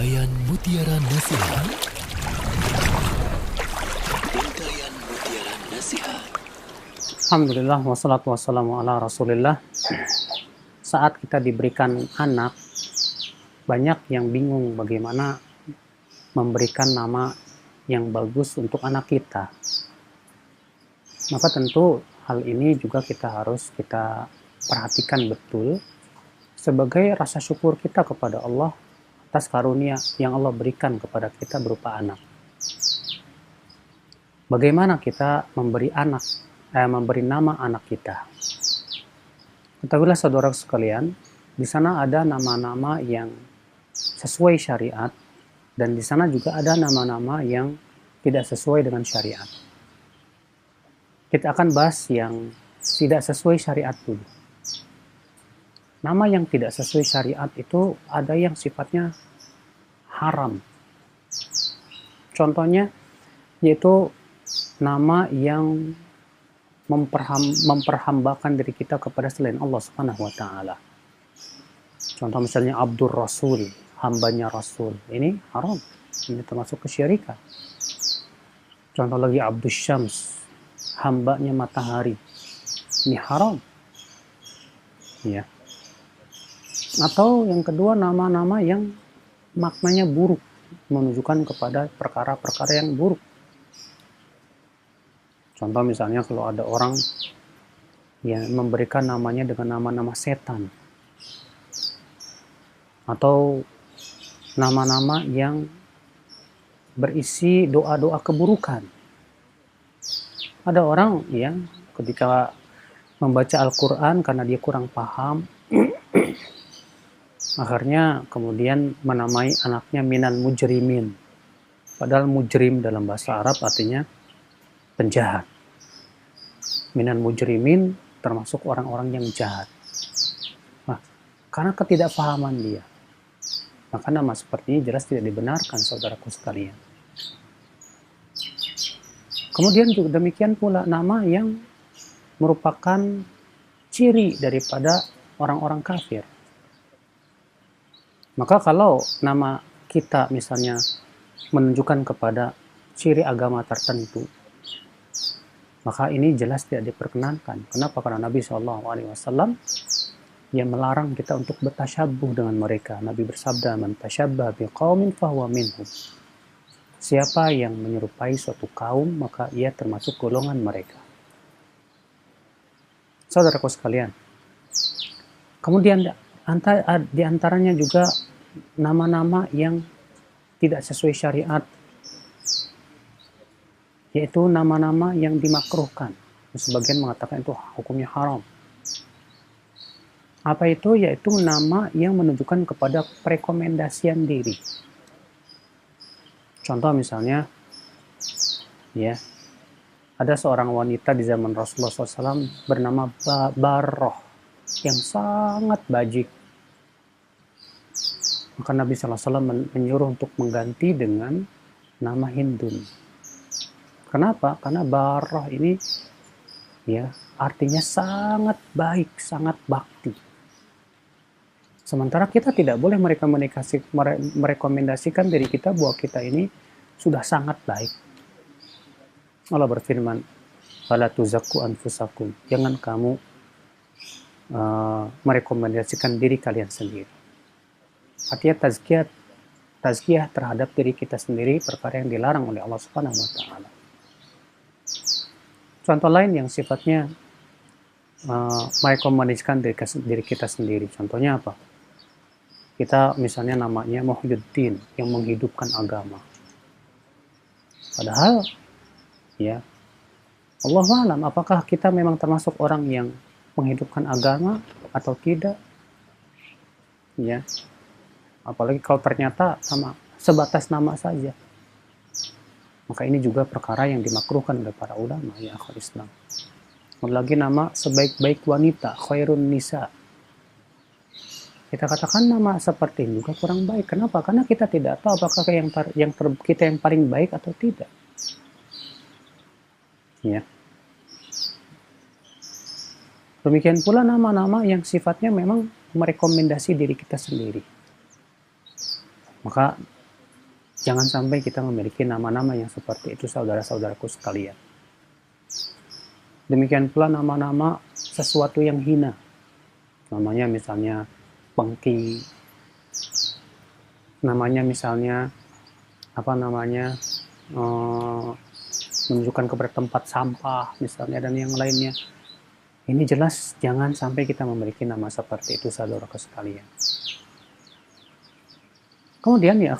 Bintaian Mutiara Nasihat. Bintaian Mutiara Nasihat. Alhamdulillah wassalatu wassalamu ala Rasulillah. Saat kita diberikan anak, banyak yang bingung bagaimana memberikan nama yang bagus untuk anak kita. Maka tentu hal ini juga kita harus perhatikan betul sebagai rasa syukur kita kepada Allah atas karunia yang Allah berikan kepada kita berupa anak. Bagaimana kita memberi nama anak kita? Ketahuilah saudara sekalian, di sana ada nama-nama yang sesuai syariat dan di sana juga ada nama-nama yang tidak sesuai dengan syariat. Kita akan bahas yang tidak sesuai syariat dulu. Nama yang tidak sesuai syariat itu ada yang sifatnya haram. Contohnya yaitu nama yang memperhambakan diri kita kepada selain Allah Subhanahu wa taala. Contoh misalnya Abdur Rasul, hambanya Rasul. Ini haram. Ini termasuk kesyirikan. Contoh lagi Abdus Syams, hambanya matahari. Ini haram. Ya. Atau yang kedua nama-nama yang maknanya buruk, menunjukkan kepada perkara-perkara yang buruk. Contoh misalnya kalau ada orang yang memberikan namanya dengan nama-nama setan. Atau nama-nama yang berisi doa-doa keburukan. Ada orang yang ketika membaca Al-Quran karena dia kurang paham, akhirnya kemudian menamai anaknya minal mujrimin. Padahal mujrim dalam bahasa Arab artinya penjahat. Minal mujrimin termasuk orang-orang yang jahat. Nah, karena ketidakpahaman dia, maka nama seperti ini jelas tidak dibenarkan, saudaraku sekalian. Kemudian juga demikian pula nama yang merupakan ciri daripada orang-orang kafir. Maka kalau nama kita misalnya menunjukkan kepada ciri agama tertentu, maka ini jelas tidak diperkenankan. Kenapa? Karena Nabi SAW yang melarang kita untuk bertasyabuh dengan mereka. Nabi bersabda, "Man tasyabbah biqaumin fahuwa minhum." Siapa yang menyerupai suatu kaum, maka ia termasuk golongan mereka. Saudaraku sekalian, kemudian di antaranya juga nama-nama yang tidak sesuai syariat, yaitu nama-nama yang dimakruhkan. Sebagian mengatakan itu hukumnya haram. Apa itu? Yaitu nama yang menunjukkan kepada perekomendasian diri. Contoh misalnya, ya, ada seorang wanita di zaman Rasulullah SAW bernama Barroh yang sangat bajik. Maka Nabi SAW menyuruh untuk mengganti dengan nama Hindun. Kenapa? Karena Barroh ini ya artinya sangat baik, sangat bakti. Sementara kita tidak boleh merekomendasikan diri kita bahwa kita ini sudah sangat baik. Allah berfirman, "Fala tuzakku anfusakum." Jangan kamu merekomendasikan diri kalian sendiri. Artinya tazkiyah terhadap diri kita sendiri, perkara yang dilarang oleh Allah Subhanahu wa taala. Contoh lain yang sifatnya merekomendasikan diri kita sendiri. Contohnya apa? Kita misalnya namanya Muhyiddin, yang menghidupkan agama. Padahal ya Allah alam, apakah kita memang termasuk orang yang menghidupkan agama atau tidak? Ya. Apalagi kalau ternyata sebatas nama saja. Maka ini juga perkara yang dimakruhkan oleh para ulama, ya akhwat Islam. Lagi nama sebaik-baik wanita, khairun nisa. Kita katakan nama seperti ini juga kurang baik. Kenapa? Karena kita tidak tahu apakah kita yang paling baik atau tidak. Ya. Demikian pula nama-nama yang sifatnya memang merekomendasi diri kita sendiri. Maka jangan sampai kita memiliki nama-nama yang seperti itu, saudara-saudaraku sekalian. Demikian pula nama-nama sesuatu yang hina. Namanya misalnya pengki, namanya misalnya menunjukkan kepada tempat sampah misalnya, dan yang lainnya. Ini jelas jangan sampai kita memiliki nama seperti itu, saudaraku sekalian. Kemudian ya